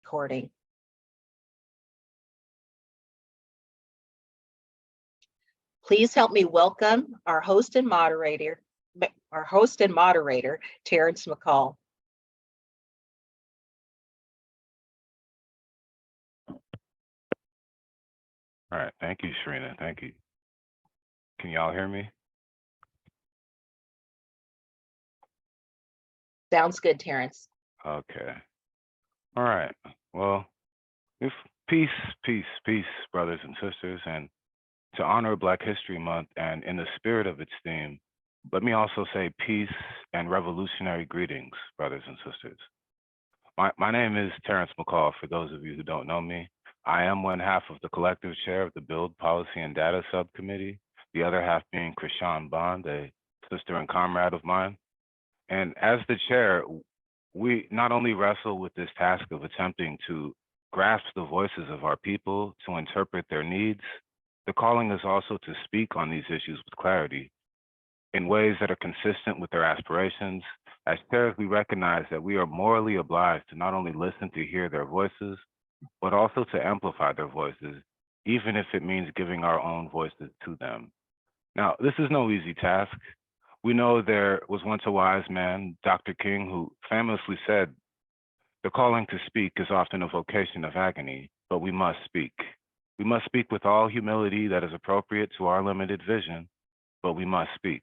recording. Please help me welcome our host and moderator, Terrence McCall. All right, thank you, Sharina, thank you. Can y'all hear me? Sounds good, Terrence. Okay. All right, well, peace, brothers and sisters, and to honor Black History Month and in the spirit of its theme, let me also say peace and revolutionary greetings, brothers and sisters. My name is Terrence McCall, for those of you who don't know me. I am one half of the collective chair of the Build Policy and Data Subcommittee, the other half being Krishan Bond, a sister and comrade of mine. And as the chair, we not only wrestle with this task of attempting to grasp the voices of our people, to interpret their needs, the calling is also to speak on these issues with clarity in ways that are consistent with their aspirations. As chairs, we recognize that we are morally obliged to not only listen to hear their voices, but also to amplify their voices, even if it means giving our own voices to them. Now, this is no easy task. We know there was once a wise man, Dr. King, who famously said, "The calling to speak is often a vocation of agony, but we must speak. We must speak with all humility that is appropriate to our limited vision, but we must speak."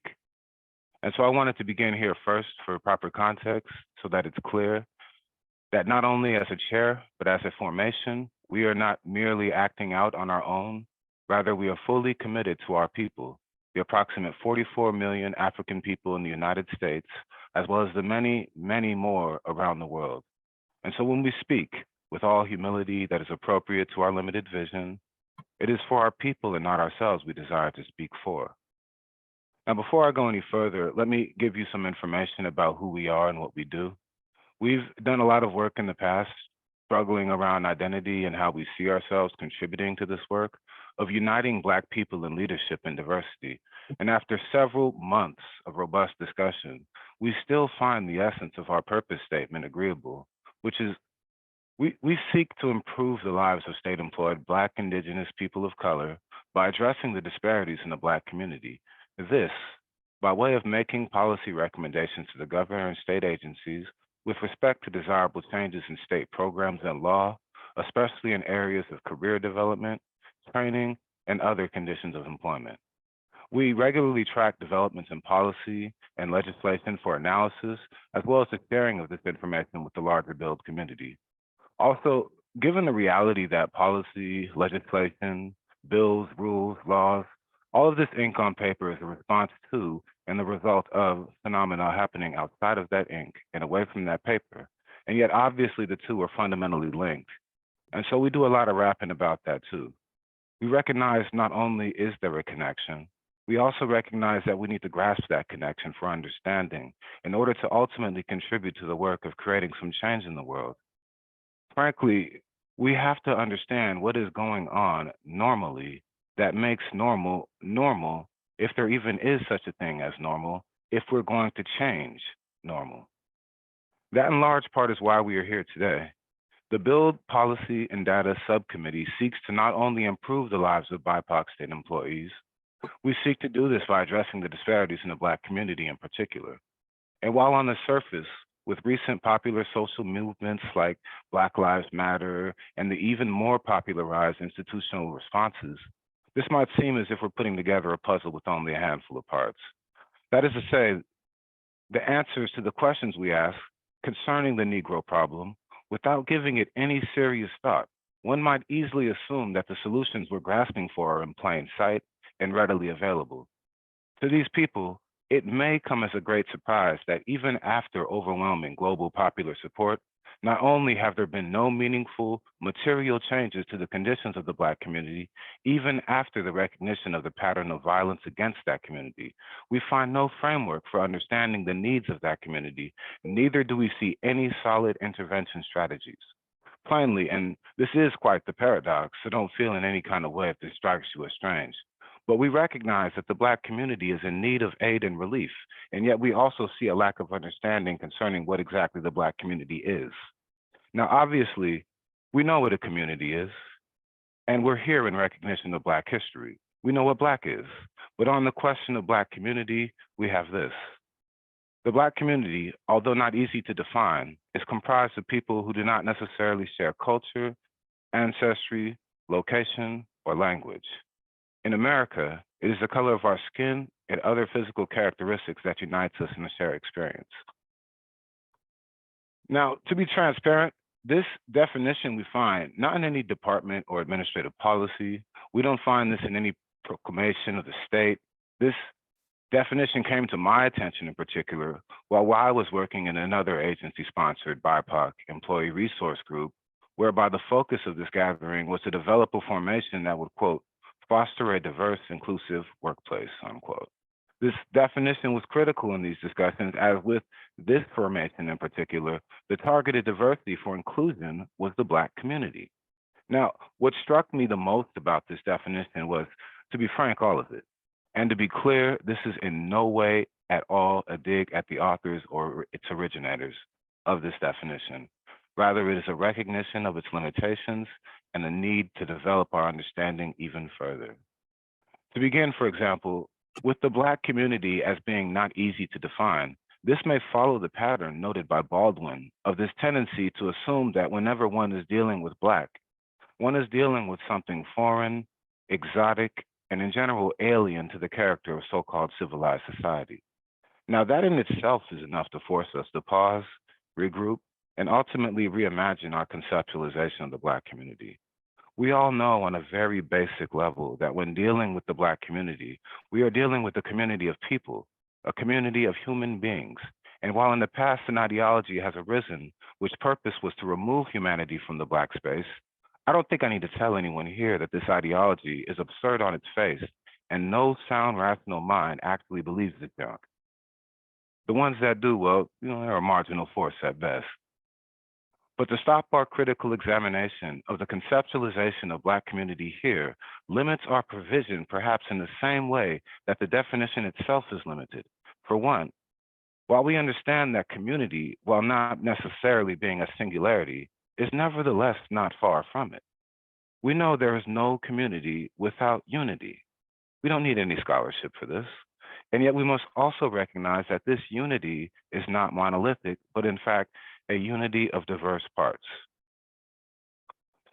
And so I wanted to begin here first for proper context so that it's clear that not only as a chair, but as a formation, we are not merely acting out on our own. Rather, we are fully committed to our people, the approximate 44 million African people in the United States, as well as the many, many more around the world. And so when we speak with all humility that is appropriate to our limited vision, it is for our people and not ourselves we desire to speak for. Now, before I go any further, let me give you some information about who we are and what we do. We've done a lot of work in the past, struggling around identity and how we see ourselves contributing to this work of uniting Black people in leadership and diversity. And after several months of robust discussion, we still find the essence of our purpose statement agreeable, which is we seek to improve the lives of state-employed Black, Indigenous people of color by addressing the disparities in the Black community. This, by way of making policy recommendations to the governor and state agencies with respect to desirable changes in state programs and law, especially in areas of career development, training, and other conditions of employment. We regularly track developments in policy and legislation for analysis, as well as the sharing of this information with the larger Build community. Also, given the reality that policy, legislation, bills, rules, laws, all of this ink on paper is a response to and the result of phenomena happening outside of that ink and away from that paper. And yet, obviously, the two are fundamentally linked. And so we do a lot of rapping about that too. We recognize not only is there a connection, we also recognize that we need to grasp that connection for understanding in order to ultimately contribute to the work of creating some change in the world. Frankly, we have to understand what is going on normally that makes normal normal, if there even is such a thing as normal, if we're going to change normal. That in large part is why we are here today. The Build Policy and Data Subcommittee seeks to not only improve the lives of BIPOC state employees, we seek to do this by addressing the disparities in the Black community in particular. And while on the surface, with recent popular social movements like Black Lives Matter and the even more popularized institutional responses, this might seem as if we're putting together a puzzle with only a handful of parts. That is to say, the answers to the questions we ask concerning the Negro problem, without giving it any serious thought, one might easily assume that the solutions we're grasping for are in plain sight and readily available. To these people, it may come as a great surprise that even after overwhelming global popular support, not only have there been no meaningful material changes to the conditions of the Black community, even after the recognition of the pattern of violence against that community, we find no framework for understanding the needs of that community, neither do we see any solid intervention strategies. Plainly, and this is quite the paradox, so don't feel in any kind of way if this strikes you as strange, but we recognize that the Black community is in need of aid and relief, and yet we also see a lack of understanding concerning what exactly the Black community is. Now, obviously, We know what a community is, and we're here in recognition of Black history. We know what Black is, but on the question of Black community, we have this. The Black community, although not easy to define, is comprised of people who do not necessarily share culture, ancestry, location, or language. In America, it is the color of our skin and other physical characteristics that unites us in a shared experience. Now, to be transparent, this definition we find not in any department or administrative policy. We don't find this in any proclamation of the state. This definition came to my attention in particular while I was working in another agency-sponsored BIPOC employee resource group, whereby the focus of this gathering was to develop a formation that would, quote, foster a diverse, inclusive workplace, unquote. This definition was critical in these discussions, as with this formation in particular, the targeted diversity for inclusion was the Black community. Now, what struck me the most about this definition was, to be frank, all of it. And to be clear, this is in no way at all a dig at the authors or its originators of this definition. Rather, it is a recognition of its limitations and the need to develop our understanding even further. To begin, for example, with the Black community as being not easy to define, this may follow the pattern noted by Baldwin of this tendency to assume that whenever one is dealing with Black, one is dealing with something foreign, exotic, and in general alien to the character of so-called civilized society. Now, that in itself is enough to force us to pause, regroup, and ultimately reimagine our conceptualization of the Black community. We all know on a very basic level that when dealing with the Black community, we are dealing with a community of people, a community of human beings. And while in the past an ideology has arisen, which purpose was to remove humanity from the Black space, I don't think I need to tell anyone here that this ideology is absurd on its face, and no sound, rational mind actually believes this junk. The ones that do, well, they're a marginal force at best. But to stop our critical examination of the conceptualization of Black community here limits our provision perhaps in the same way that the definition itself is limited. For one, while we understand that community, while not necessarily being a singularity, is nevertheless not far from it. We know there is no community without unity. We don't need any scholarship for this. And yet we must also recognize that this unity is not monolithic, but in fact, a unity of diverse parts.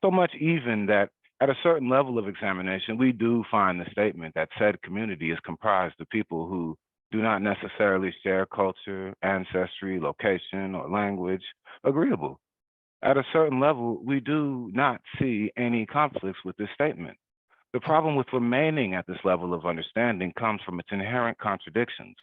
So much even that at a certain level of examination, we do find the statement that said community is comprised of people who do not necessarily share culture, ancestry, location, or language agreeable. At a certain level, we do not see any conflicts with this statement. The problem with remaining at this level of understanding comes from its inherent contradictions,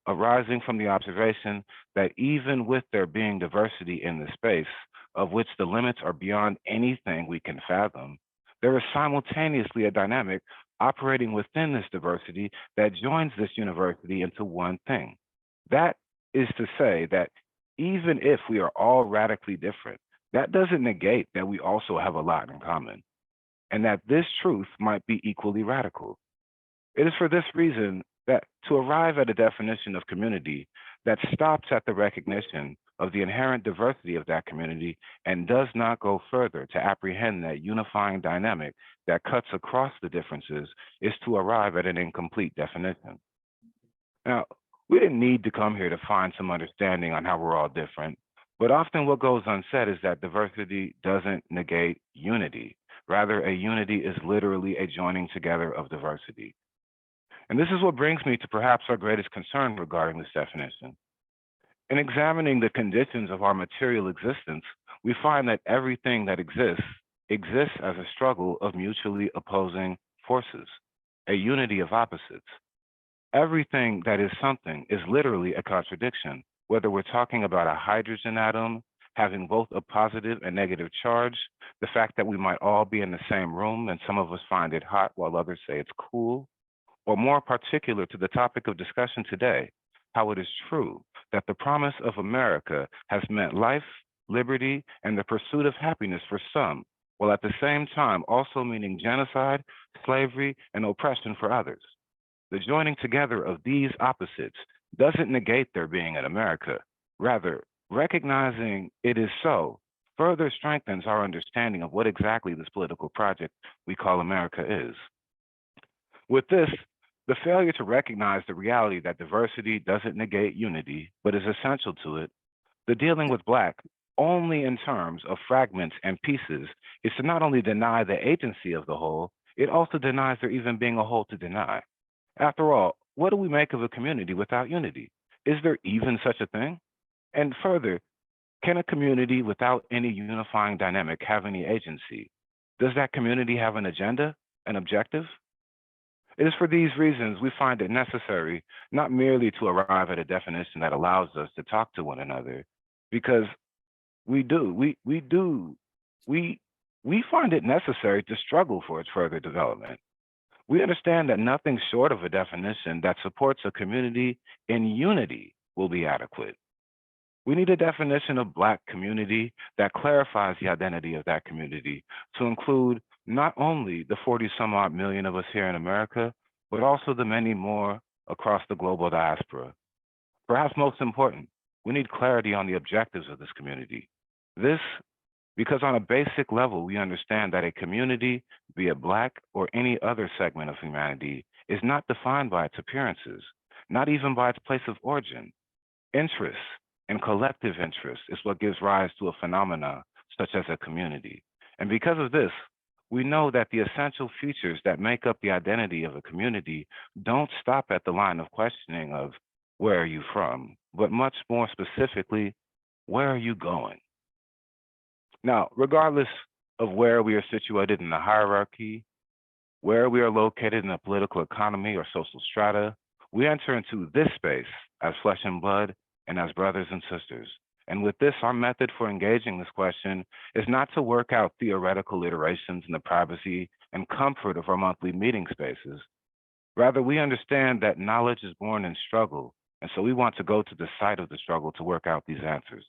arising from the observation that even with there being diversity in the space, of which the limits are beyond anything we can fathom, there is simultaneously a dynamic operating within this diversity that joins this university into one thing. That is to say that even if we are all radically different, that doesn't negate that we also have a lot in common, and that this truth might be equally radical. It is for this reason that to arrive at a definition of community that stops at the recognition of the inherent diversity of that community and does not go further to apprehend that unifying dynamic that cuts across the differences is to arrive at an incomplete definition. Now, we didn't need to come here to find some understanding on how we're all different, but often what goes unsaid is that diversity doesn't negate unity. Rather, a unity is literally a joining together of diversity. And this is what brings me to perhaps our greatest concern regarding this definition. In examining the conditions of our material existence, we find that everything that exists as a struggle of mutually opposing forces, a unity of opposites. Everything that is something is literally a contradiction, whether we're talking about a hydrogen atom having both a positive and negative charge, the fact that we might all be in the same room and some of us find it hot while others say it's cool, or more particular to the topic of discussion today, how it is true that the promise of America has meant life, liberty, and the pursuit of happiness for some, while at the same time also meaning genocide, slavery, and oppression for others. The joining together of these opposites doesn't negate their being in America. Rather, recognizing it is so further strengthens our understanding of what exactly this political project we call America is. With this, the failure to recognize the reality that diversity doesn't negate unity, but is essential to it, the dealing with Black only in terms of fragments and pieces is to not only deny the agency of the whole, it also denies there even being a whole to deny. After all, what do we make of a community without unity? Is there even such a thing? And further, can a community without any unifying dynamic have any agency? Does that community have an agenda, an objective? It is for these reasons we find it necessary not merely to arrive at a definition that allows us to talk to one another, because we we find it necessary to struggle for its further development. We understand that nothing short of a definition that supports a community in unity will be adequate. We need a definition of Black community that clarifies the identity of that community to include not only the 40 some odd million of us here in America, but also the many more across the global diaspora. Perhaps most important, we need clarity on the objectives of this community. This, because on a basic level, we understand that a community, be it Black or any other segment of humanity, is not defined by its appearances, not even by its place of origin. Interest and collective interest is what gives rise to a phenomena such as a community. And because of this, we know that the essential features that make up the identity of a community don't stop at the line of questioning of where are you from, but much more specifically, where are you going? Now, regardless of where we are situated in the hierarchy, where we are located in the political economy or social strata, we enter into this space as flesh and blood and as brothers and sisters. And with this, our method for engaging this question is not to work out theoretical iterations in the privacy and comfort of our monthly meeting spaces. Rather, we understand that knowledge is born in struggle, and so we want to go to the site of the struggle to work out these answers.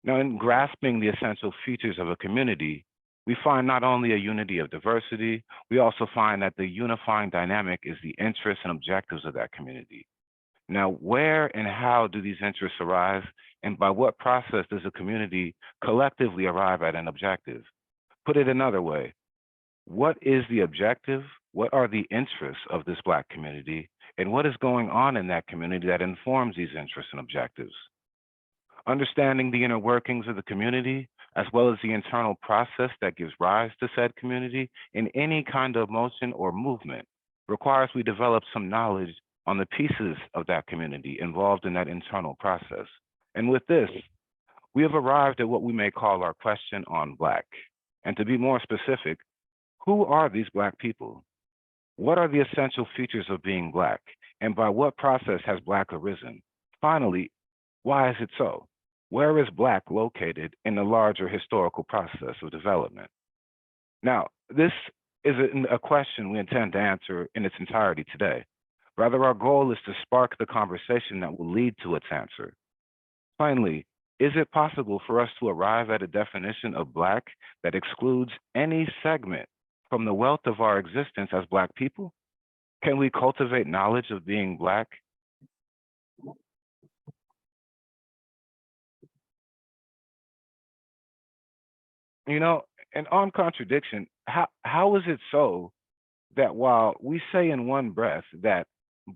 Now, in grasping the essential features of a community, we find not only a unity of diversity, we also find that the unifying dynamic is the interests and objectives of that community. Now, where and how do these interests arise, and by what process does a community collectively arrive at an objective? Put it another way, what is the objective? What are the interests of this Black community? And what is going on in that community that informs these interests and objectives? Understanding the inner workings of the community, as well as the internal process that gives rise to said community in any kind of motion or movement, requires we develop some knowledge on the pieces of that community involved in that internal process. And with this, we have arrived at what we may call our question on Black. And to be more specific, who are these Black people? What are the essential features of being Black? And by what process has Black arisen? Finally, why is it so? Where is Black located in the larger historical process of development? Now, this is a question we intend to answer in its entirety today. Rather, our goal is to spark the conversation that will lead to its answer. Finally, is it possible for us to arrive at a definition of Black that excludes any segment from the wealth of our existence as Black people? Can we cultivate knowledge of being Black? You know, and on contradiction, how is it so that while we say in one breath that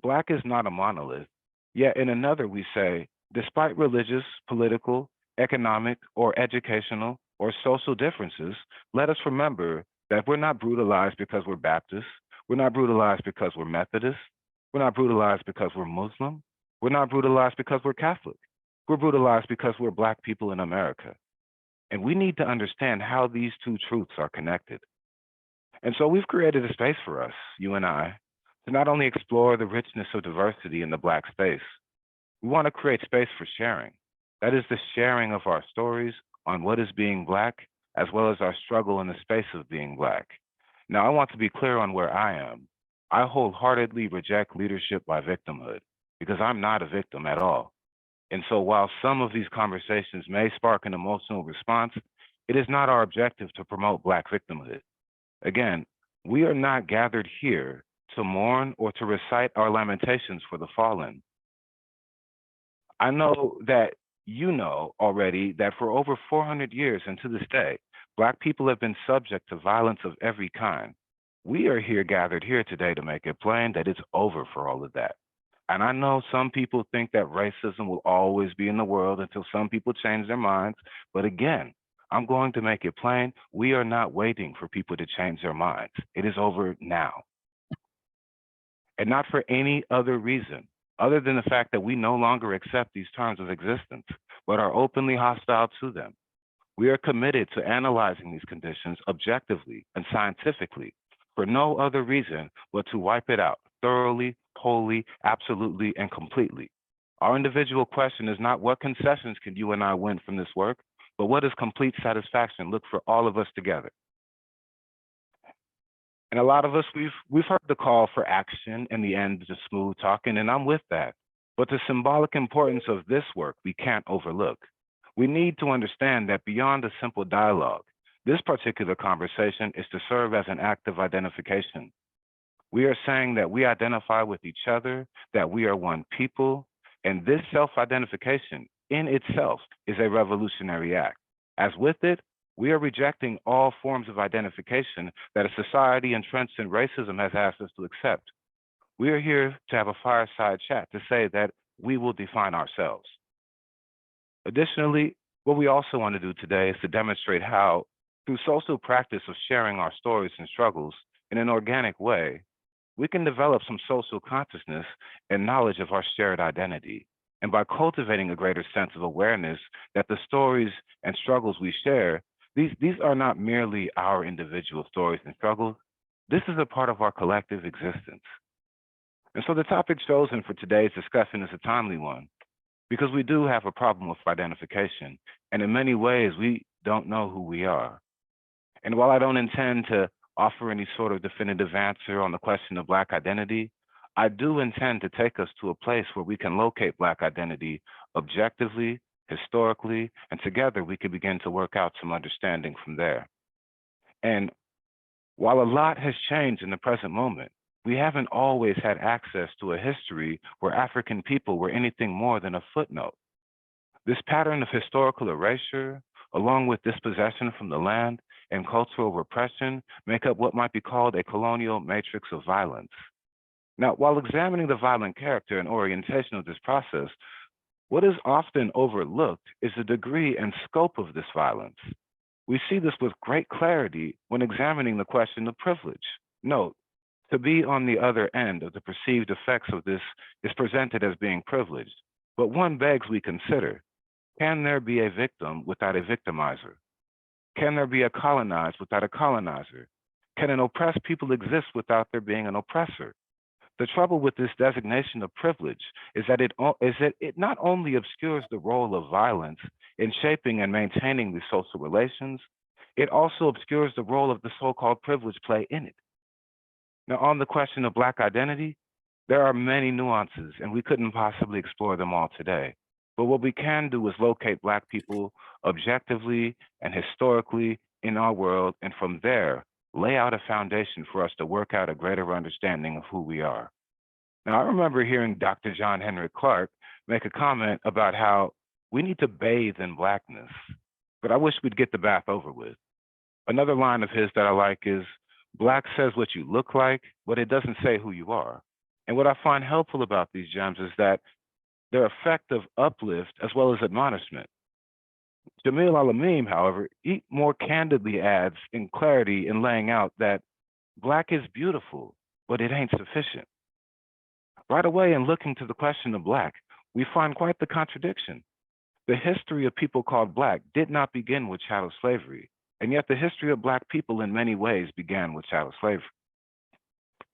Black is not a monolith, yet in another we say, despite religious, political, economic, or educational, or social differences, let us remember that we're not brutalized because we're Baptist, we're not brutalized because we're Methodist, we're not brutalized because we're Muslim, we're not brutalized because we're Catholic, we're brutalized because we're Black people in America. And we need to understand how these two truths are connected. And so we've created a space for us, you and I, to not only explore the richness of diversity in the Black space, we want to create space for sharing. That is the sharing of our stories on what is being Black, as well as our struggle in the space of being Black. Now, I want to be clear on where I am. I wholeheartedly reject leadership by victimhood because I'm not a victim at all. And so while some of these conversations may spark an emotional response, it is not our objective to promote Black victimhood. Again, we are not gathered here to mourn or to recite our lamentations for the fallen. I know that you know already that for over 400 years and to this day, Black people have been subject to violence of every kind. We are here gathered here today to make it plain that it's over for all of that. And I know some people think that racism will always be in the world until some people change their minds. But again, I'm going to make it plain we are not waiting for people to change their minds. It is over now. And not for any other reason other than the fact that we no longer accept these terms of existence, but are openly hostile to them. We are committed to analyzing these conditions objectively and scientifically for no other reason but to wipe it out thoroughly, wholly, absolutely, and completely. Our individual question is not what concessions can you and I win from this work, but what does complete satisfaction look for all of us together? And a lot of us, we've heard the call for action and the end to smooth talking, and I'm with that. But the symbolic importance of this work we can't overlook. We need to understand that beyond a simple dialogue, this particular conversation is to serve as an act of identification. We are saying that we identify with each other, that we are one people, and this self-identification in itself is a revolutionary act. As with it, we are rejecting all forms of identification that a society entrenched in racism has asked us to accept. We are here to have a fireside chat to say that we will define ourselves. Additionally, what we also want to do today is to demonstrate how, through social practice of sharing our stories and struggles in an organic way, we can develop some social consciousness and knowledge of our shared identity. And by cultivating a greater sense of awareness that the stories and struggles we share, these are not merely our individual stories and struggles. This is a part of our collective existence. And so the topic chosen for today's discussion is a timely one because we do have a problem with identification. And in many ways, we don't know who we are. And while I don't intend to offer any sort of definitive answer on the question of Black identity, I do intend to take us to a place where we can locate Black identity objectively, historically, and together we can begin to work out some understanding from there. And while a lot has changed in the present moment, we haven't always had access to a history where African people were anything more than a footnote. This pattern of historical erasure, along with dispossession from the land and cultural repression, make up what might be called a colonial matrix of violence. Now, while examining the violent character and orientation of this process, what is often overlooked is the degree and scope of this violence. We see this with great clarity when examining the question of privilege. Note, to be on the other end of the perceived effects of this is presented as being privileged, but one begs we consider, can there be a victim without a victimizer? Can there be a colonized without a colonizer? Can an oppressed people exist without there being an oppressor? The trouble with this designation of privilege is that it not only obscures the role of violence in shaping and maintaining these social relations, it also obscures the role of the so-called privilege play in it. Now, on the question of Black identity, there are many nuances, and we couldn't possibly explore them all today. But what we can do is locate Black people objectively and historically in our world, and from there, lay out a foundation for us to work out a greater understanding of who we are. Now, I remember hearing Dr. John Henrik Clarke make a comment about how we need to bathe in Blackness, but I wish we'd get the bath over with. Another line of his that I like is, Black says what you look like, but it doesn't say who you are. And what I find helpful about these gems is that their effect of uplift as well as admonishment. Jamil Al-Amin, however, he more candidly adds in clarity in laying out that Black is beautiful, but it ain't sufficient. Right away, in looking to the question of Black, we find quite the contradiction. The history of people called Black did not begin with chattel slavery, and yet the history of Black people in many ways began with chattel slavery.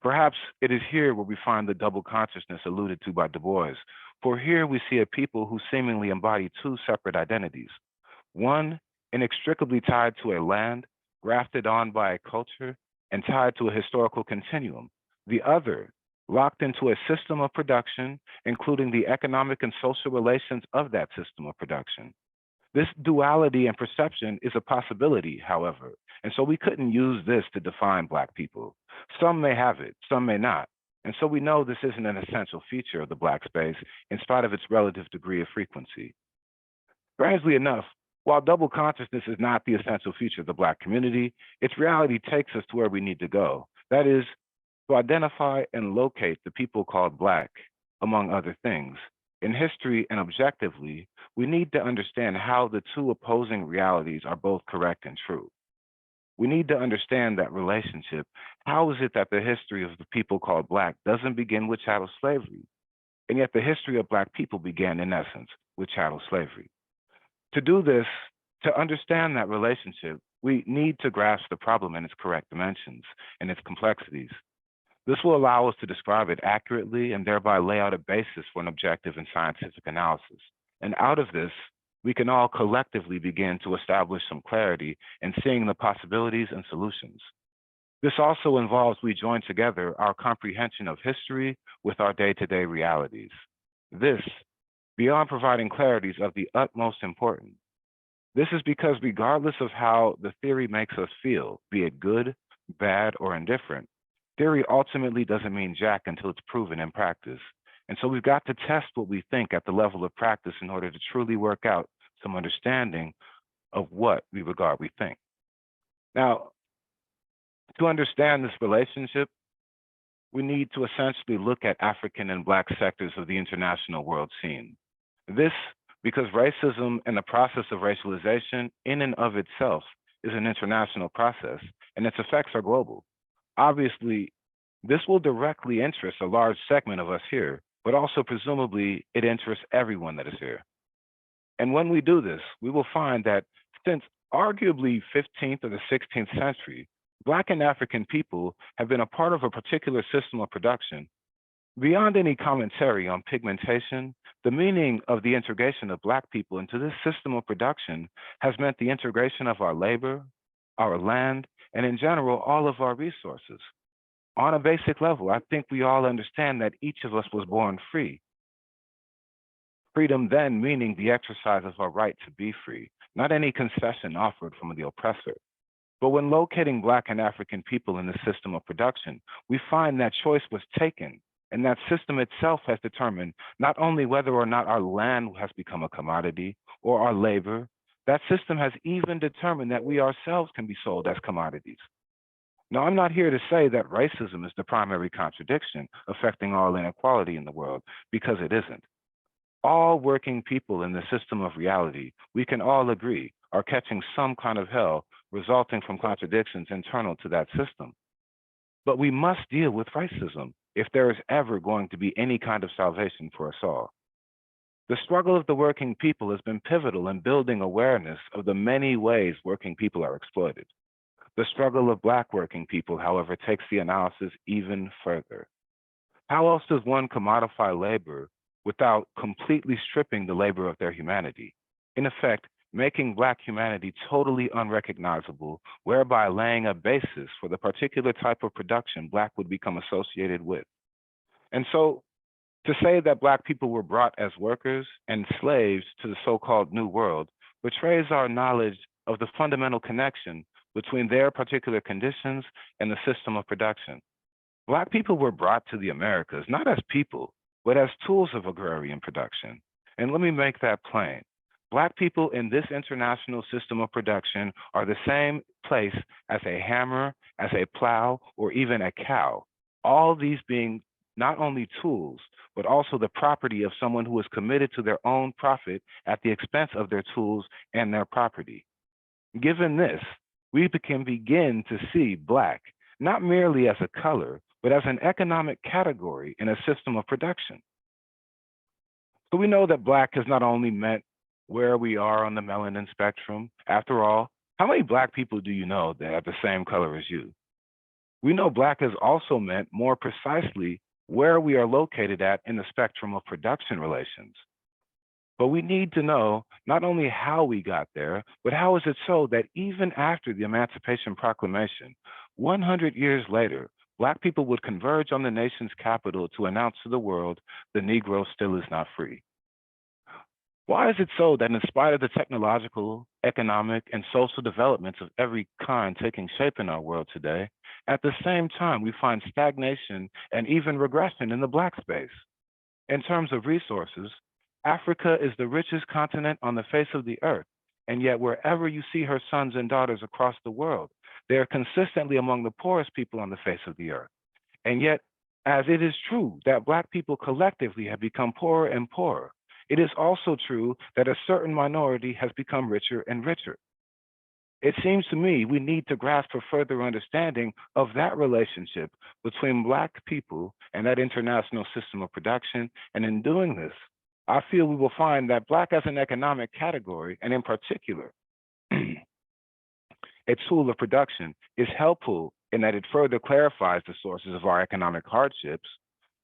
Perhaps it is here where we find the double consciousness alluded to by Du Bois, for here we see a people who seemingly embody two separate identities. One, inextricably tied to a land, grafted on by a culture, and tied to a historical continuum. The other, locked into a system of production, including the economic and social relations of that system of production. This duality and perception is a possibility, however, and so we couldn't use this to define Black people. Some may have it, some may not. And so we know this isn't an essential feature of the Black space in spite of its relative degree of frequency. Strangely enough, while double consciousness is not the essential feature of the Black community, its reality takes us to where we need to go. That is, to identify and locate the people called Black, among other things. In history and objectively, we need to understand how the two opposing realities are both correct and true. We need to understand that relationship. How is it that the history of the people called Black doesn't begin with chattel slavery? And yet the history of Black people began, in essence, with chattel slavery. To do this, to understand that relationship, we need to grasp the problem in its correct dimensions and its complexities. This will allow us to describe it accurately and thereby lay out a basis for an objective and scientific analysis. And out of this, we can all collectively begin to establish some clarity in seeing the possibilities and solutions. This also involves we join together our comprehension of history with our day-to-day realities. This, beyond providing clarity, is of the utmost importance. This is because regardless of how the theory makes us feel, be it good, bad, or indifferent, theory ultimately doesn't mean jack until it's proven in practice. And so we've got to test what we think at the level of practice in order to truly work out some understanding of what we regard we think. Now, to understand this relationship, we need to essentially look at African and Black sectors of the international world scene. This because racism and the process of racialization in and of itself is an international process, and its effects are global. Obviously, this will directly interest a large segment of us here, but also presumably it interests everyone that is here. And when we do this, we will find that since arguably 15th or the 16th century, Black and African people have been a part of a particular system of production. Beyond any commentary on pigmentation, the meaning of the integration of Black people into this system of production has meant the integration of our labor, our land, and in general, all of our resources. On a basic level, I think we all understand that each of us was born free. Freedom then meaning the exercise of our right to be free, not any concession offered from the oppressor. But when locating Black and African people in the system of production, we find that choice was taken, and that system itself has determined not only whether or not our land has become a commodity or our labor, that system has even determined that we ourselves can be sold as commodities. Now, I'm not here to say that racism is the primary contradiction affecting all inequality in the world, because it isn't. All working people in the system of reality, we can all agree, are catching some kind of hell resulting from contradictions internal to that system. But we must deal with racism if there is ever going to be any kind of salvation for us all. The struggle of the working people has been pivotal in building awareness of the many ways working people are exploited. The struggle of Black working people, however, takes the analysis even further. How else does one commodify labor without completely stripping the labor of their humanity? In effect, making Black humanity totally unrecognizable, whereby laying a basis for the particular type of production Black would become associated with. And so, to say that Black people were brought as workers and slaves to the so-called New World betrays our knowledge of the fundamental connection between their particular conditions and the system of production. Black people were brought to the Americas not as people, but as tools of agrarian production. And let me make that plain. Black people in this international system of production are the same place as a hammer, as a plow, or even a cow. All these being not only tools, but also the property of someone who is committed to their own profit at the expense of their tools and their property. Given this, we can begin to see Black not merely as a color, but as an economic category in a system of production. So we know that Black has not only meant where we are on the melanin spectrum. After all, how many Black people do you know that have the same color as you? We know Black has also meant more precisely where we are located at in the spectrum of production relations. But we need to know not only how we got there, but how is it so that even after the Emancipation Proclamation, 100 years later, Black people would converge on the nation's capital to announce to the world, the Negro still is not free. Why is it so that in spite of the technological, economic, and social developments of every kind taking shape in our world today, at the same time, we find stagnation and even regression in the Black space? In terms of resources, Africa is the richest continent on the face of the earth, and yet wherever you see her sons and daughters across the world, they are consistently among the poorest people on the face of the earth. And yet, as it is true that Black people collectively have become poorer and poorer, it is also true that a certain minority has become richer and richer. It seems to me we need to grasp a further understanding of that relationship between Black people and that international system of production. And in doing this, I feel we will find that Black as an economic category, and in particular, a tool of production, is helpful in that it further clarifies the sources of our economic hardships,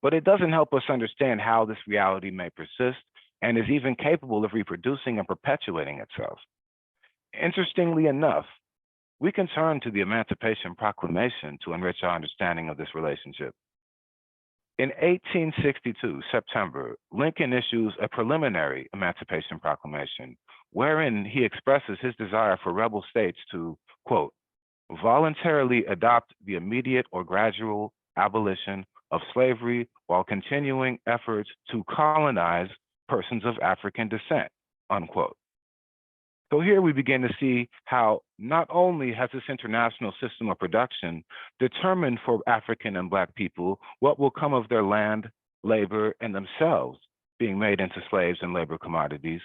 but it doesn't help us understand how this reality may persist and is even capable of reproducing and perpetuating itself. Interestingly enough, we can turn to the Emancipation Proclamation to enrich our understanding of this relationship. In 1862, September, Lincoln issues a preliminary Emancipation Proclamation, wherein he expresses his desire for rebel states to, quote, voluntarily adopt the immediate or gradual abolition of slavery while continuing efforts to colonize persons of African descent, unquote. So here we begin to see how not only has this international system of production determined for African and Black people what will come of their land, labor, and themselves being made into slaves and labor commodities,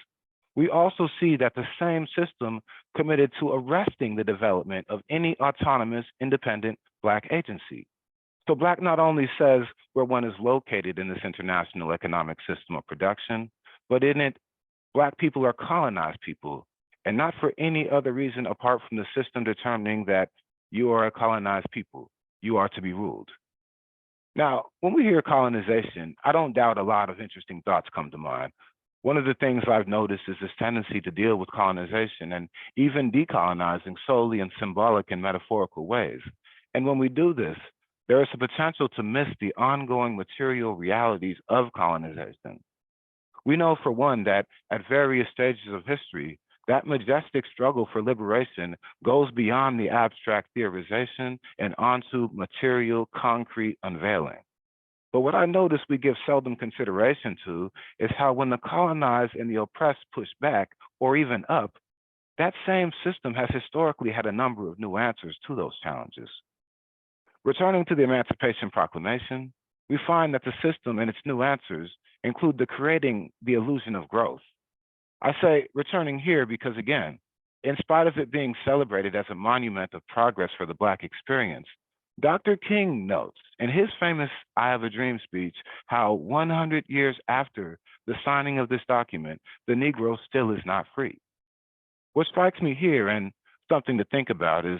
we also see that the same system committed to arresting the development of any autonomous, independent Black agency. So Black not only says where one is located in this international economic system of production, but in it, Black people are colonized people, and not for any other reason apart from the system determining that you are a colonized people, you are to be ruled. Now, when we hear colonization, I don't doubt a lot of interesting thoughts come to mind. One of the things I've noticed is this tendency to deal with colonization and even decolonizing solely in symbolic and metaphorical ways. And when we do this, there is a potential to miss the ongoing material realities of colonization. We know, for one, that at various stages of history, that majestic struggle for liberation goes beyond the abstract theorization and onto material, concrete unveiling. But what I notice we give seldom consideration to is how when the colonized and the oppressed push back, or even up, that same system has historically had a number of new answers to those challenges. Returning to the Emancipation Proclamation, we find that the system and its new answers include the creating the illusion of growth. I say returning here because, again, in spite of it being celebrated as a monument of progress for the Black experience, Dr. King notes in his famous I Have a Dream speech how 100 years after the signing of this document, the Negro still is not free. What strikes me here, and something to think about, is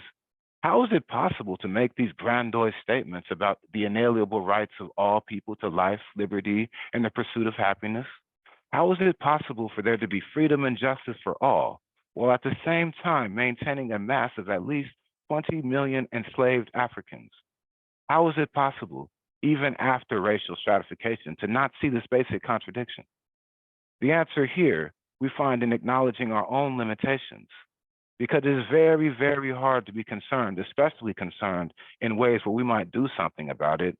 how is it possible to make these grandiose statements about the inalienable rights of all people to life, liberty, and the pursuit of happiness? How is it possible for there to be freedom and justice for all, while at the same time maintaining a mass of at least 20 million enslaved Africans? How is it possible, even after racial stratification, to not see this basic contradiction? The answer here we find in acknowledging our own limitations, because it is very, very hard to be concerned, especially concerned in ways where we might do something about it,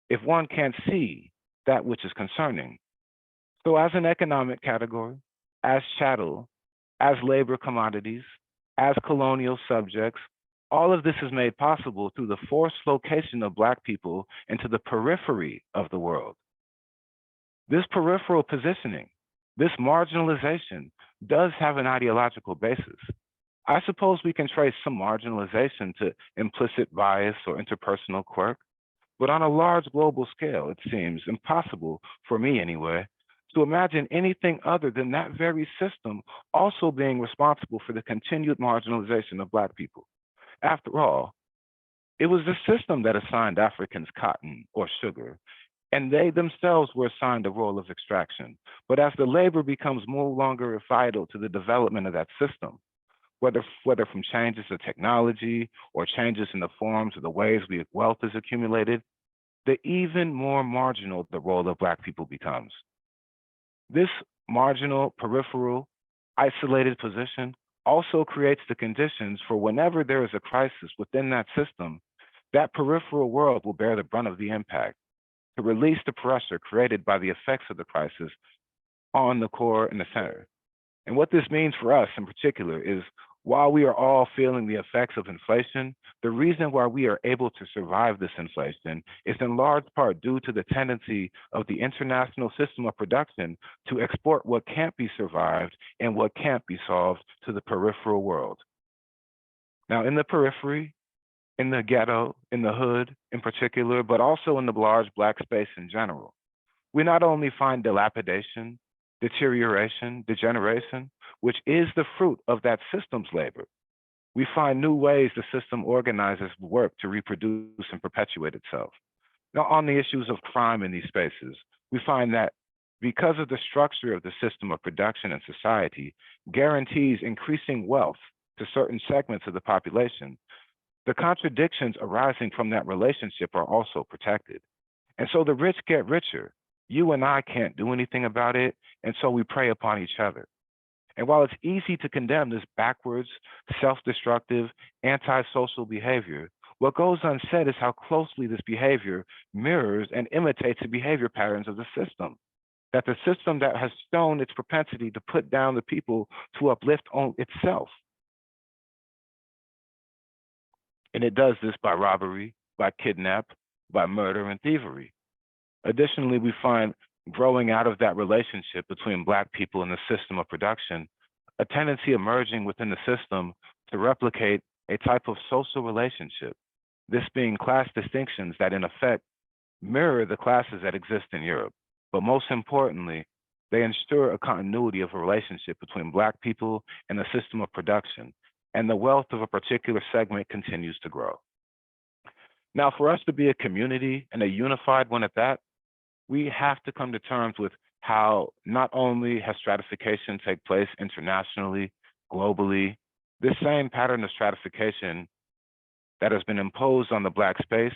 if one can't see that which is concerning. So as an economic category, as chattel, as labor commodities, as colonial subjects, all of this is made possible through the forced location of Black people into the periphery of the world. This peripheral positioning, this marginalization, does have an ideological basis. I suppose we can trace some marginalization to implicit bias or interpersonal quirk, but on a large global scale, it seems impossible, for me anyway, to imagine anything other than that very system also being responsible for the continued marginalization of Black people. After all, it was the system that assigned Africans cotton or sugar, and they themselves were assigned a role of extraction. But as the labor becomes no longer vital to the development of that system, whether from changes to technology or changes in the forms of the ways wealth is accumulated, the even more marginal the role of Black people becomes. This marginal, peripheral, isolated position also creates the conditions for whenever there is a crisis within that system, that peripheral world will bear the brunt of the impact. To release the pressure created by the effects of the crisis, on the core and the center. And what this means for us in particular is while we are all feeling the effects of inflation, the reason why we are able to survive this inflation is in large part due to the tendency of the international system of production to export what can't be survived and what can't be solved to the peripheral world. Now, in the periphery, in the ghetto, in the hood in particular, but also in the large Black space in general, we not only find dilapidation, deterioration, degeneration, which is the fruit of that system's labor. We find new ways the system organizes work to reproduce and perpetuate itself. Now, on the issues of crime in these spaces, we find that because of the structure of the system of production and society guarantees increasing wealth to certain segments of the population, the contradictions arising from that relationship are also protected. And so the rich get richer. You and I can't do anything about it, and so we prey upon each other. And while it's easy to condemn this backwards, self-destructive, antisocial behavior, what goes unsaid is how closely this behavior mirrors and imitates the behavior patterns of the system. That the system that has shown its propensity to put down the people to uplift on itself. And it does this by robbery, by kidnap, by murder and thievery. Additionally, we find growing out of that relationship between Black people and the system of production, a tendency emerging within the system to replicate a type of social relationship, this being class distinctions that in effect mirror the classes that exist in Europe. But most importantly, they ensure a continuity of a relationship between Black people and the system of production, and the wealth of a particular segment continues to grow. Now, for us to be a community and a unified one at that, we have to come to terms with how not only has stratification take place internationally, globally, this same pattern of stratification that has been imposed on the Black space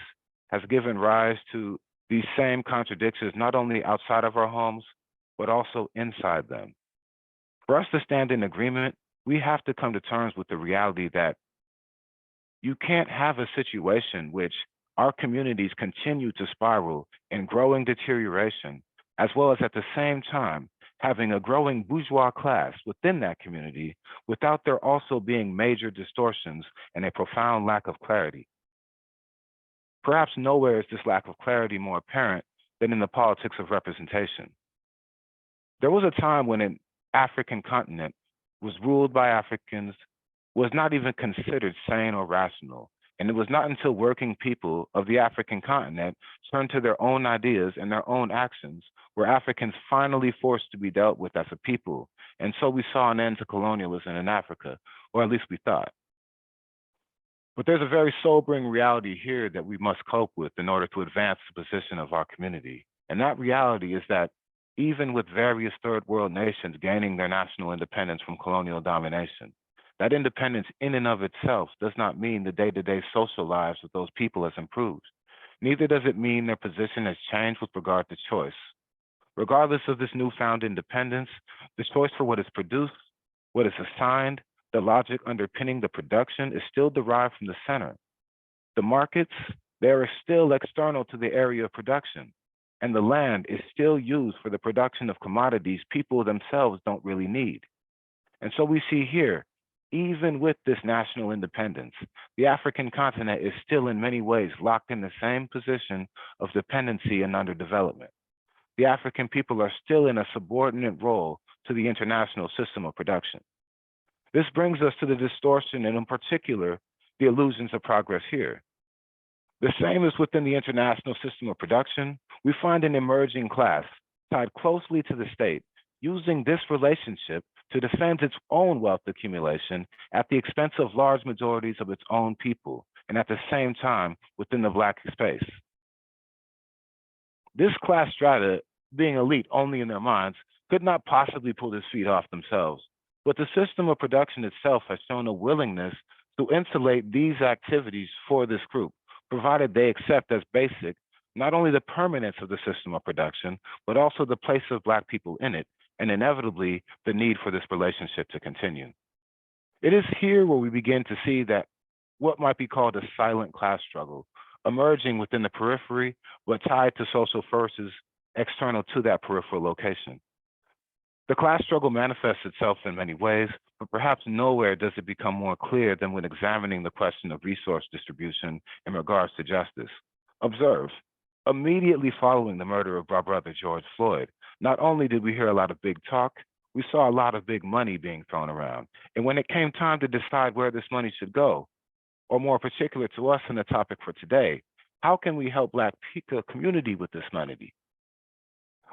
has given rise to these same contradictions, not only outside of our homes, but also inside them. For us to stand in agreement, we have to come to terms with the reality that you can't have a situation which our communities continue to spiral in growing deterioration, as well as at the same time having a growing bourgeois class within that community without there also being major distortions and a profound lack of clarity. Perhaps nowhere is this lack of clarity more apparent than in the politics of representation. There was a time when an African continent was ruled by Africans, was not even considered sane or rational. And it was not until working people of the African continent turned to their own ideas and their own actions were Africans finally forced to be dealt with as a people. And so we saw an end to colonialism in Africa, or at least we thought. But there's a very sobering reality here that we must cope with in order to advance the position of our community. And that reality is that even with various third world nations gaining their national independence from colonial domination, that independence in and of itself does not mean the day-to-day social lives of those people has improved. Neither does it mean their position has changed with regard to choice. Regardless of this newfound independence, the choice for what is produced, what is assigned, the logic underpinning the production is still derived from the center. The markets, they are still external to the area of production, and the land is still used for the production of commodities people themselves don't really need. And so we see here, even with this national independence, the African continent is still in many ways locked in the same position of dependency and underdevelopment. The African people are still in a subordinate role to the international system of production. This brings us to the distortion and in particular, the illusions of progress here. The same as within the international system of production, we find an emerging class tied closely to the state, using this relationship to defend its own wealth accumulation at the expense of large majorities of its own people, and at the same time within the Black space. This class strata, being elite only in their minds, could not possibly pull this feat off themselves, but the system of production itself has shown a willingness to insulate these activities for this group, provided they accept as basic not only the permanence of the system of production, but also the place of Black people in it, and inevitably the need for this relationship to continue. It is here where we begin to see that what might be called a silent class struggle emerging within the periphery, but tied to social forces external to that peripheral location. The class struggle manifests itself in many ways, but perhaps nowhere does it become more clear than when examining the question of resource distribution in regards to justice. Observe, immediately following the murder of our brother George Floyd, not only did we hear a lot of big talk, we saw a lot of big money being thrown around. And when it came time to decide where this money should go, or more particular to us in the topic for today, how can we help Black community with this money?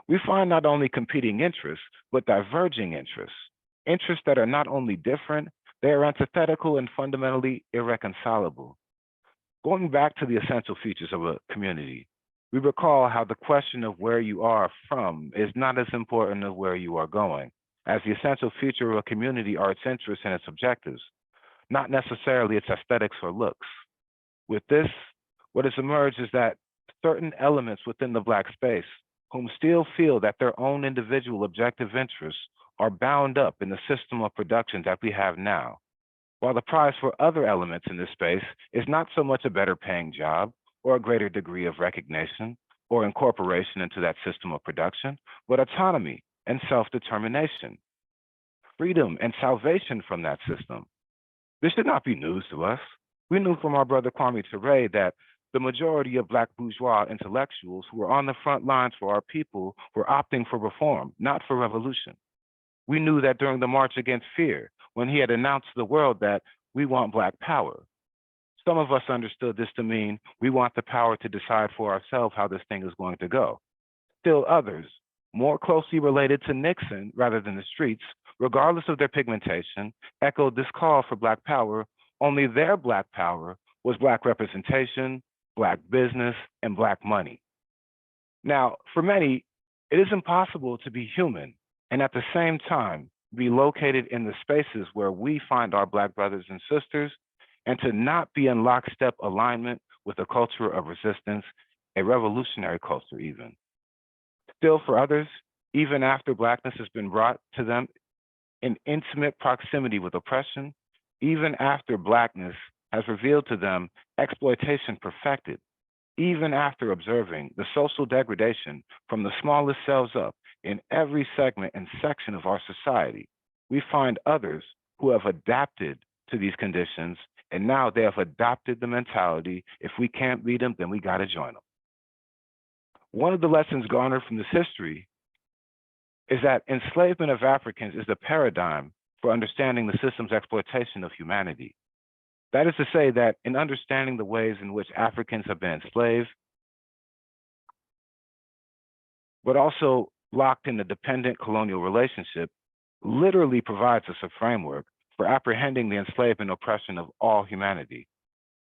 We find not only competing interests, but diverging interests, interests that are not only different, they are antithetical and fundamentally irreconcilable. Going back to the essential features of a community, we recall how the question of where you are from is not as important as where you are going, as the essential feature of a community are its interests and its objectives, not necessarily its aesthetics or looks. With this, what has emerged is that certain elements within the Black space whom still feel that their own individual objective interests are bound up in the system of production that we have now, while the prize for other elements in this space is not so much a better paying job or a greater degree of recognition or incorporation into that system of production, but autonomy and self-determination, freedom and salvation from that system. This should not be news to us. We knew from our brother Kwame Ture that the majority of Black bourgeois intellectuals who were on the front lines for our people were opting for reform, not for revolution. We knew that during the March Against Fear, when he had announced to the world that we want Black power. Some of us understood this to mean we want the power to decide for ourselves how this thing is going to go. Still others, more closely related to Nixon rather than the streets, regardless of their pigmentation, echoed this call for Black power, only their Black power was Black representation, Black business, and Black money. Now, for many, it is impossible to be human and at the same time be located in the spaces where we find our Black brothers and sisters and to not be in lockstep alignment with a culture of resistance, a revolutionary culture even. Still for others, even after Blackness has been brought to them in intimate proximity with oppression, even after Blackness has revealed to them exploitation perfected, even after observing the social degradation from the smallest cells up in every segment and section of our society, we find others who have adapted to these conditions, and now they have adopted the mentality, if we can't beat them, then we gotta join them. One of the lessons garnered from this history is that enslavement of Africans is the paradigm for understanding the system's exploitation of humanity. That is to say that in understanding the ways in which Africans have been enslaved, but also locked in a dependent colonial relationship, literally provides us a framework for apprehending the enslavement and oppression of all humanity.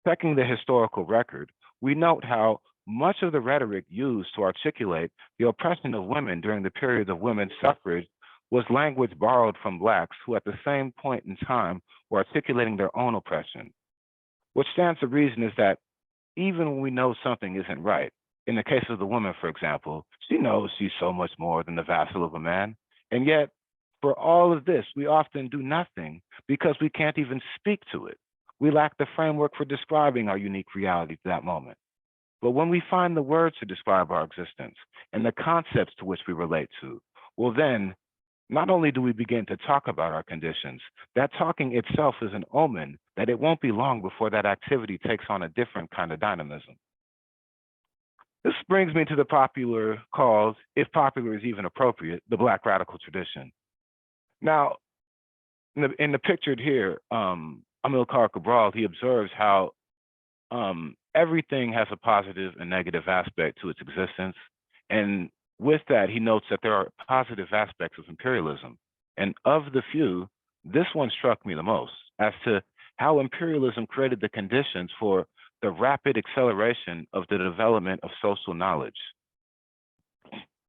Checking the historical record, we note how much of the rhetoric used to articulate the oppression of women during the period of women's suffrage was language borrowed from Blacks who at the same point in time were articulating their own oppression. What stands to reason is that even when we know something isn't right, in the case of the woman, for example, she knows she's so much more than the vassal of a man. And yet, for all of this, we often do nothing because we can't even speak to it. We lack the framework for describing our unique reality to that moment. But when we find the words to describe our existence and the concepts to which we relate to, well then, not only do we begin to talk about our conditions, that talking itself is an omen that it won't be long before that activity takes on a different kind of dynamism. This brings me to the popular called, if popular is even appropriate, the Black radical tradition. Now, in the pictured here, Amilcar Cabral, he observes how everything has a positive and negative aspect to its existence. And with that, he notes that there are positive aspects of imperialism. And of the few, this one struck me the most as to how imperialism created the conditions for the rapid acceleration of the development of social knowledge.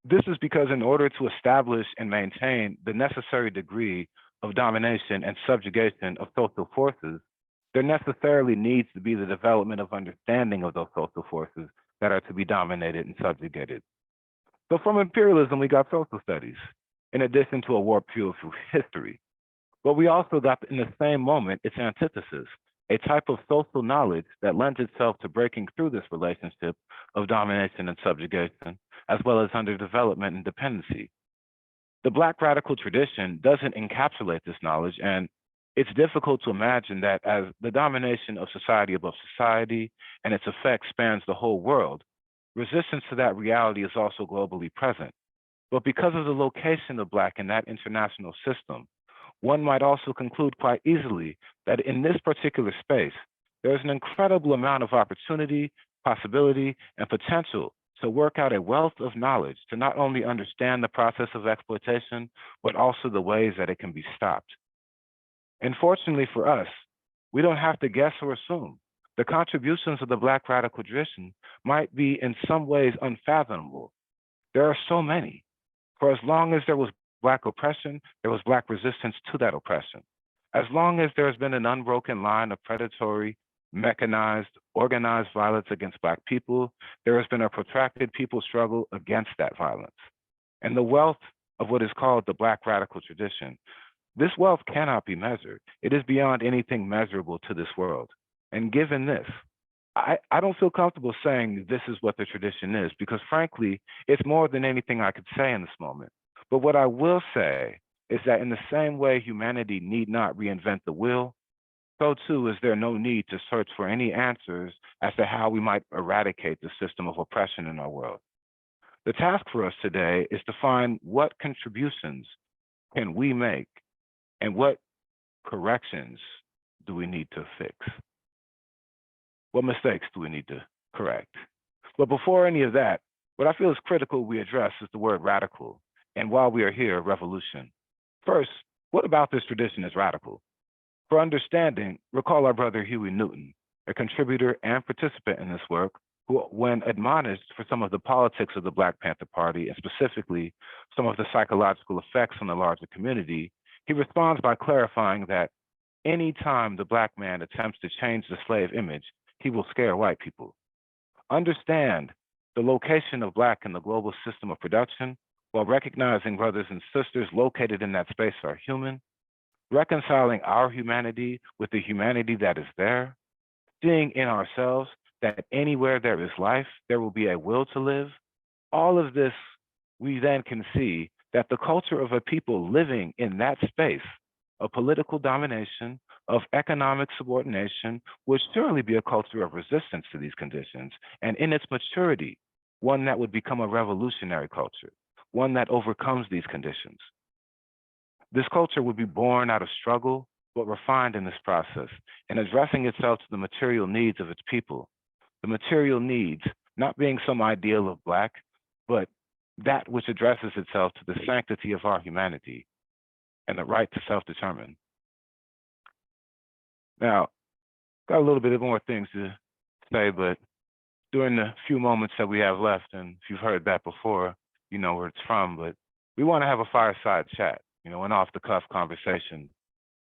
This is because in order to establish and maintain the necessary degree of domination and subjugation of social forces, there necessarily needs to be the development of understanding of those social forces that are to be dominated and subjugated. So from imperialism, we got social studies, in addition to a warped view of history. But we also got, in the same moment, its antithesis, a type of social knowledge that lends itself to breaking through this relationship of domination and subjugation, as well as underdevelopment and dependency. The Black radical tradition doesn't encapsulate this knowledge, and it's difficult to imagine that as the domination of society above society and its effect spans the whole world, resistance to that reality is also globally present. But because of the location of Black in that international system, one might also conclude quite easily that in this particular space, there's an incredible amount of opportunity, possibility, and potential to work out a wealth of knowledge to not only understand the process of exploitation, but also the ways that it can be stopped. And fortunately for us, we don't have to guess or assume. The contributions of the Black radical tradition might be in some ways unfathomable. There are so many. For as long as there was Black oppression, there was Black resistance to that oppression. As long as there has been an unbroken line of predatory, mechanized, organized violence against Black people, there has been a protracted people struggle against that violence. And the wealth of what is called the Black radical tradition, this wealth cannot be measured. It is beyond anything measurable to this world. And given this, I don't feel comfortable saying this is what the tradition is, because frankly, it's more than anything I could say in this moment. But what I will say is that in the same way humanity need not reinvent the wheel, so too is there no need to search for any answers as to how we might eradicate the system of oppression in our world. The task for us today is to find what contributions can we make and what corrections do we need to fix? What mistakes do we need to correct? But before any of that, what I feel is critical we address is the word radical, and while we are here, revolution. First, what about this tradition is radical? For understanding, recall our brother Huey Newton, a contributor and participant in this work, who, when admonished for some of the politics of the Black Panther Party, and specifically some of the psychological effects on the larger community, he responds by clarifying that any time the Black man attempts to change the slave image, he will scare white people. Understand the location of Black in the global system of production, while recognizing brothers and sisters located in that space are human, reconciling our humanity with the humanity that is there, seeing in ourselves that anywhere there is life, there will be a will to live. All of this, we then can see that the culture of a people living in that space of political domination, of economic subordination, would surely be a culture of resistance to these conditions, and in its maturity, one that would become a revolutionary culture, one that overcomes these conditions. This culture would be born out of struggle, but refined in this process, and addressing itself to the material needs of its people. The material needs not being some ideal of Black, but that which addresses itself to the sanctity of our humanity and the right to self-determine. Now, got a little bit more things to say, but during the few moments that we have left, and if you've heard that before, you know where it's from, but we want to have a fireside chat, an off-the-cuff conversation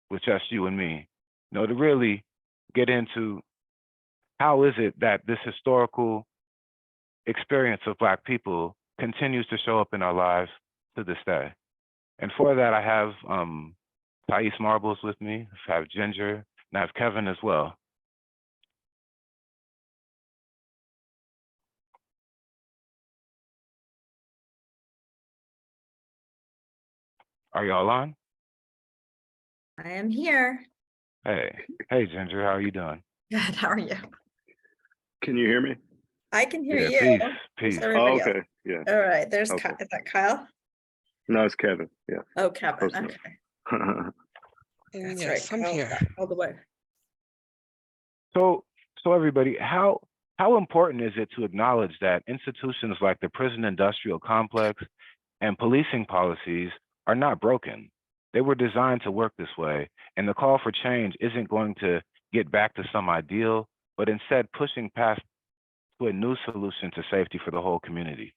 with just you and me, to really get into how is it that this historical experience of Black people continues to show up in our lives to this day. And for that, I have Thais Marbles with me, I have Ginger, and I have Kevin as well. Are y'all on? I am here. Hey, Ginger, how are you doing? Good. How are you? Can you hear me? I can hear you. Peace. Where's Oh, everybody else? okay. Yeah. All right. There's Okay. Is that Kyle? No, it's Kevin. Yeah. Oh, Kevin. Close enough. Okay. That's Yes, right. I'm Kyle, here. all the way. So everybody, how important is it to acknowledge that institutions like the prison industrial complex and policing policies are not broken? They were designed to work this way, and the call for change isn't going to get back to some ideal, but instead pushing past to a new solution to safety for the whole community.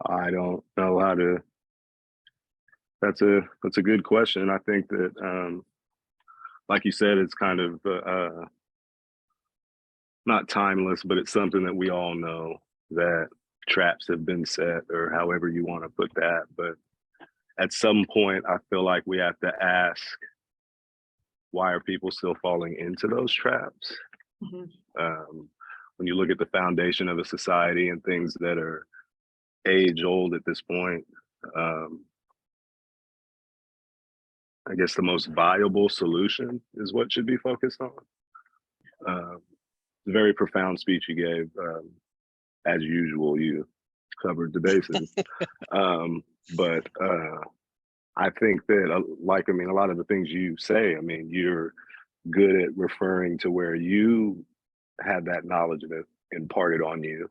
I don't know how to. That's a good question. I think that, like you said, it's kind of not timeless, but it's something that we all know that traps have been set, or however you want to put that. But at some point, I feel like we have to ask, why are people still falling into those traps? Mhm. when you look at the foundation of a society and things that are age old at this point, I guess the most viable solution is what should be focused on. Very profound speech you gave. As usual, you covered the bases. But I think that, like, I mean, a lot of the things you say, I mean, you're good at referring to where you had that knowledge of it imparted on you.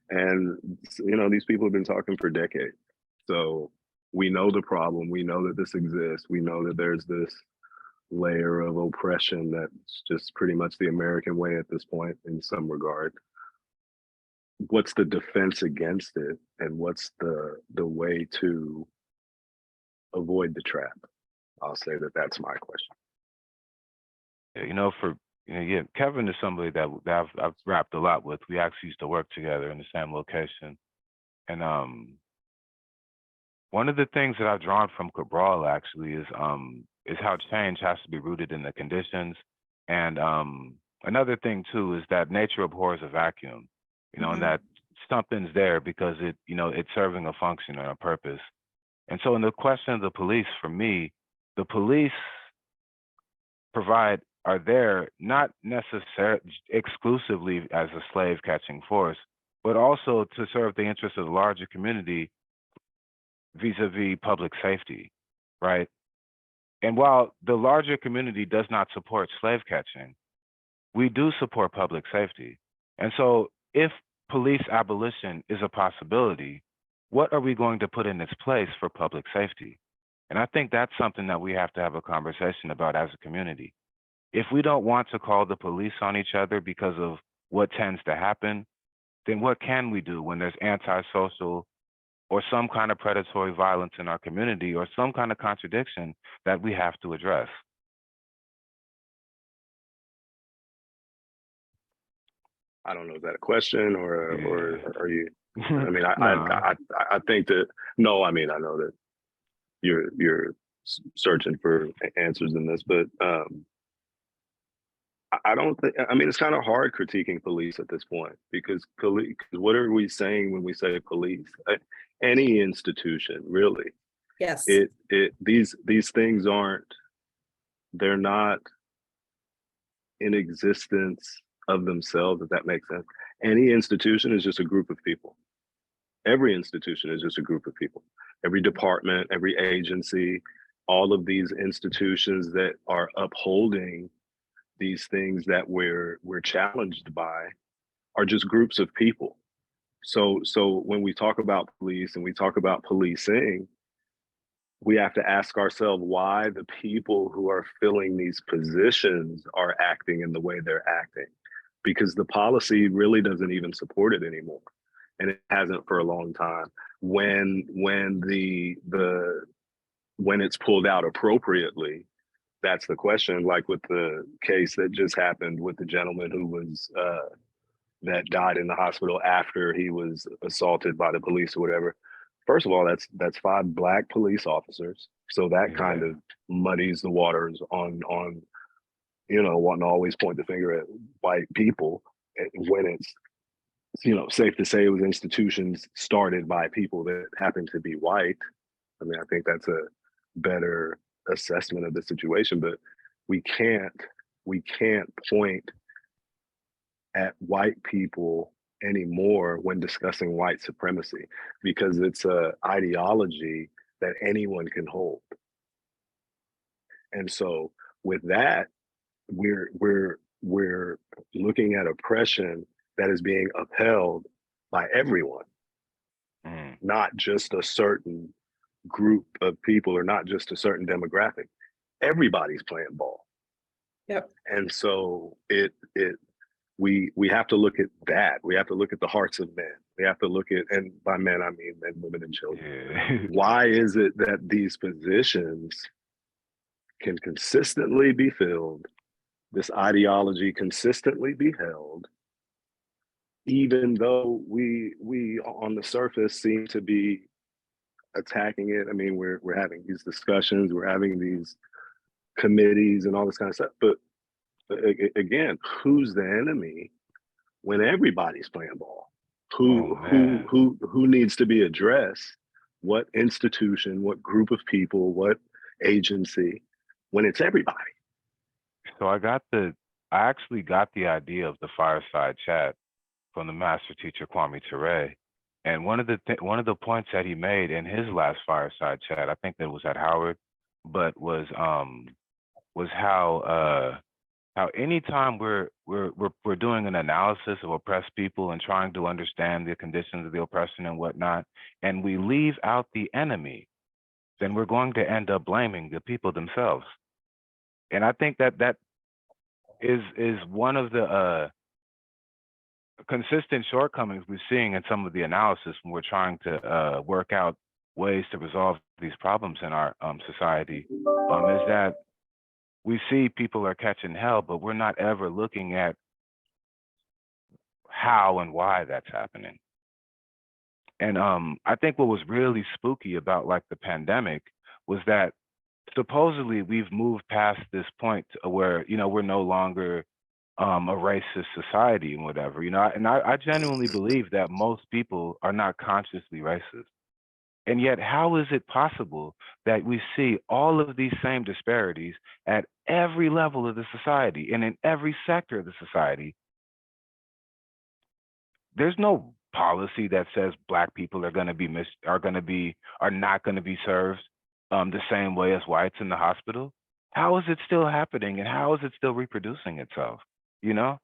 And, you know, these people have been talking for decades. So we know the problem. We know that this exists. We know that there's this layer of oppression that's just pretty much the American way at this point in some regard. What's the defense against it, and what's the way to avoid the trap? I'll say that that's my question. You know, yeah, Kevin is somebody that I've rapped a lot with. We actually used to work together in the same location, and one of the things that I've drawn from Cabral actually is how change has to be rooted in the conditions, and another thing too is that nature abhors a vacuum, you know, and that something's there because it, you know, it's serving a function or a purpose. And so in the question of the police, for me, the police are there not necessarily exclusively as a slave catching force, but also to serve the interests of the larger community vis-a-vis public safety, right? And while the larger community does not support slave catching, we do support public safety. And so if police abolition is a possibility, what are we going to put in its place for public safety? And I think that's something that we have to have a conversation about as a community. If we don't want to call the police on each other because of what tends to happen, then what can we do when there's antisocial or some kind of predatory violence in our community or some kind of contradiction that we have to address? I don't know, is that a question or are you? I mean, No. I think that, no, I mean, I know that you're searching for answers in this, but I don't think, I mean, it's kind of hard critiquing police at this point because what are we saying when we say police? Any institution, really. Yes. These things they're not in existence of themselves, if that makes sense. Any institution is just a group of people. Every institution is just a group of people. Every department, every agency, all of these institutions that are upholding these things that we're challenged by are just groups of people. So when we talk about police and we talk about policing, we have to ask ourselves why the people who are filling these positions are acting in the way they're acting, because the policy really doesn't even support it anymore, and it hasn't for a long time. When it's pulled out appropriately, that's the question. Like with the case that just happened with the gentleman who was that died in the hospital after he was assaulted by the police or whatever. First of all, that's 5 Black police officers. So that kind of muddies the waters on, you know, wanting to always point the finger at white people when it's, you know, safe to say it was institutions started by people that happen to be white. I mean, I think that's a better assessment of the situation, but we can't point at white people anymore when discussing white supremacy, because it's a ideology that anyone can hold. And so with that, we're looking at oppression that is being upheld by everyone, not just a certain group of people or not just a certain demographic. Everybody's playing ball. Yep. And so we have to look at that. We have to look at the hearts of men. We have to look at, and by men, I mean men, women, and children. Why is it that these positions can consistently be filled, this ideology consistently be held, even though we on the surface seem to be attacking it? I mean, we're having these discussions, we're having these committees and all this kind of stuff. But again, who's the enemy when everybody's playing ball? Oh, man. Who needs to be addressed? What institution, what group of people, what agency, when it's everybody? So I actually got the idea of the Fireside Chat from the master teacher Kwame Ture. And one of the points that he made in his last Fireside Chat, I think that was at Howard, but was how anytime we're doing an analysis of oppressed people and trying to understand the conditions of the oppression and whatnot, and we leave out the enemy, then we're going to end up blaming the people themselves. And I think that is one of the consistent shortcomings we're seeing in some of the analysis when we're trying to work out ways to resolve these problems in our society, is that we see people are catching hell, but we're not ever looking at how and why that's happening. And I think what was really spooky about like the pandemic was that supposedly we've moved past this point where, you know, we're no longer a racist society and whatever, you know, and I genuinely believe that most people are not consciously racist. And yet, how is it possible that we see all of these same disparities at every level of the society and in every sector of the society? There's no policy that says Black people are not going to be served the same way as whites in the hospital. How is it still happening, and how is it still reproducing itself? You know,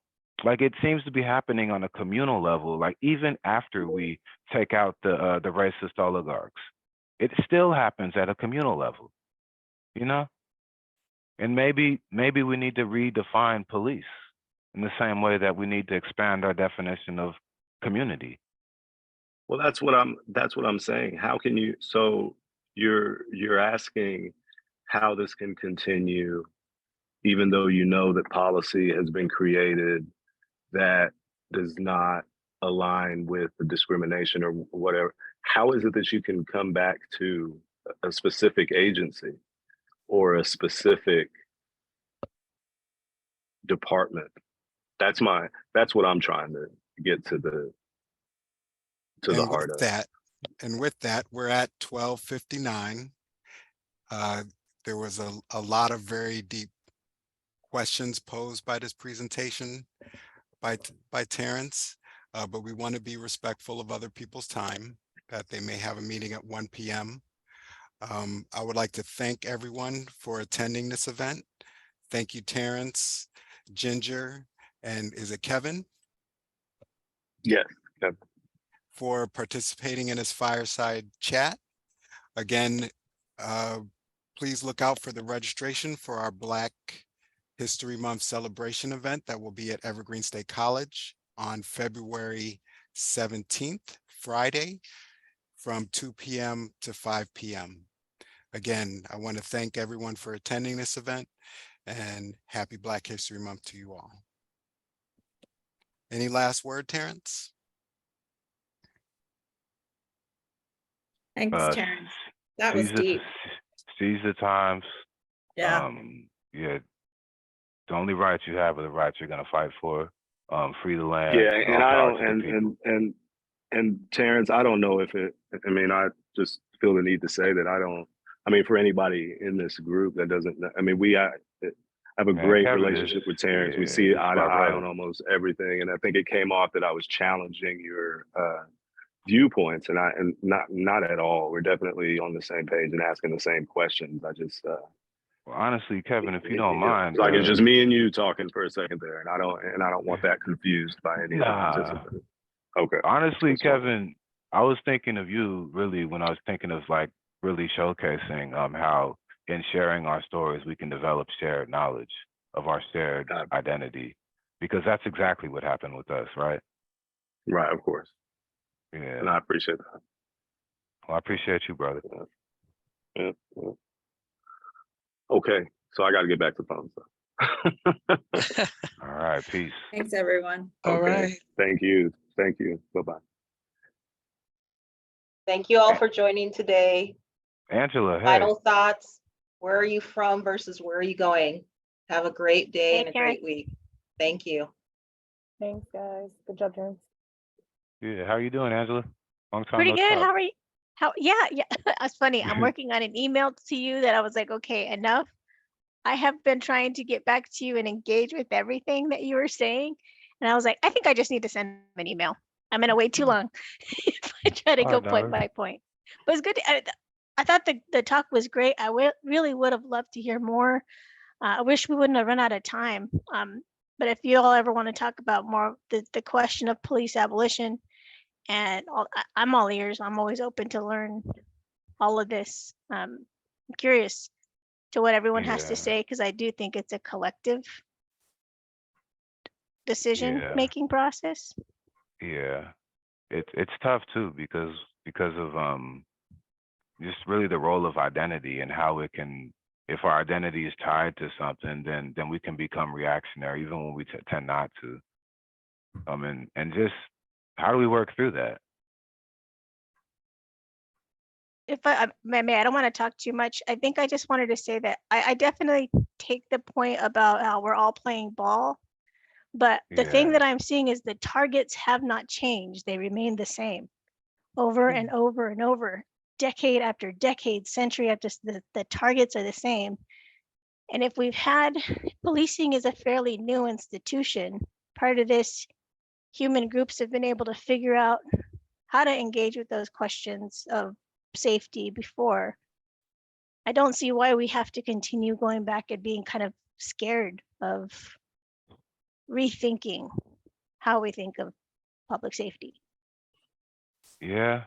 like it seems to be happening on a communal level. Like even after we take out the racist oligarchs, it still happens at a communal level. You know, and maybe we need to redefine police in the same way that we need to expand our definition of community. Well, that's what I'm saying. How can you, so you're asking how this can continue, even though you know that policy has been created that does not align with the discrimination or whatever. How is it that you can come back to a specific agency or a specific department? That's what I'm trying to get to the heart of. And with that, we're at 12:59. There was a lot of very deep questions posed by this presentation by Terrence, but we want to be respectful of other people's time, that they may have a meeting at 1 p.m. I would like to thank everyone for attending this event. Thank you, Terrence, Ginger, and is it Kevin? Yes, Kevin. For participating in this fireside chat. Again, please look out for the registration for our Black History Month celebration event that will be at Evergreen State College on February 17th, Friday, from 2 p.m. to 5 p.m. Again, I want to thank everyone for attending this event, and happy Black History Month to you all. Any last word, Terrence? Thanks, Terrence. That was deep. Seize the times. Yeah. Yeah. The only rights you have are the rights you're going to fight for. Free the land. Yeah, and I don't, and Terrence, I don't know if it. I mean, I just feel the need to say that I don't. I mean, for anybody in this group that doesn't, I mean, we have a great relationship with Terrence. Yeah, we see eye to eye brother on almost everything, and I think it came off that I was challenging your viewpoints, and not at all. We're definitely on the same page and asking the same questions. I just. Well, honestly, Kevin, if you don't mind, like it's just me and you talking for a second there, and I don't want that confused by any other participant. Okay. Honestly, That's Kevin, I was thinking of you really when I was thinking of like really showcasing how in sharing our stories we can develop shared knowledge of our shared identity, because that's exactly what happened with us, right? Right, of course. Yeah. And I appreciate that. Well, I appreciate you, brother. Yeah. Okay, so I got to get back to phone stuff. All right, peace. Thanks, everyone. All right. Thank you. Bye-bye. Thank you all for joining today. Angela, hey. Final thoughts. Where are you from versus where are you going? Have a great day and a great week. Thank you. Thanks, guys. Good job, Terrence. Yeah, how are you doing, Angela? Long time Pretty no good. talk. How are you? Yeah. That's funny. I'm working on an email to you that I was like, okay, enough. I have been trying to get back to you and engage with everything that you were saying. And I was like, I think I just need to send an email. I'm gonna wait too long if I try to Oh, go no. point by point. But it's good. I thought the talk was great. Really would have loved to hear more. I wish we wouldn't have run out of time. But if you all ever want to talk about more the question of police abolition, and I'm all ears. I'm always open to learn all of this. I'm curious to what everyone has to Yeah. say because I do think it's a collective decision Yeah. making process. Yeah. It's tough too because of just really the role of identity and how it can, if our identity is tied to something, then we can become reactionary even when we tend not to. And just how do we work through that? If I may, I don't want to talk too much. I think I just wanted to say that I definitely take the point about how we're all playing ball. But the thing Yeah. that I'm seeing is the targets have not changed. They remain the same over and over and over, decade after decade, century after the targets are the same. And if we've had, policing is a fairly new institution. Part of this, human groups have been able to figure out how to engage with those questions of safety before. I don't see why we have to continue going back and being kind of scared of rethinking how we think of public safety. Yeah.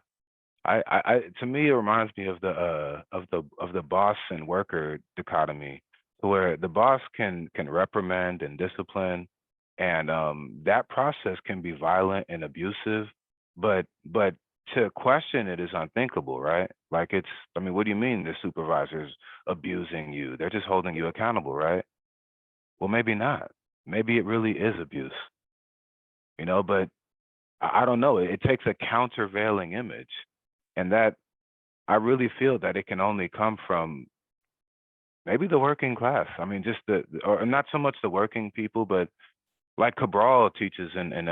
I to me it reminds me of the boss and worker dichotomy, where the boss can reprimand and discipline, and that process can be violent and abusive, but to question it is unthinkable, right? Like I mean, what do you mean the supervisor's abusing you? They're just holding you accountable, right? Well, maybe not. Maybe it really is abuse, but I don't know. It takes a countervailing image. And that I really feel that it can only come from maybe the working class. I mean, just or not so much the working people, but like Cabral teaches in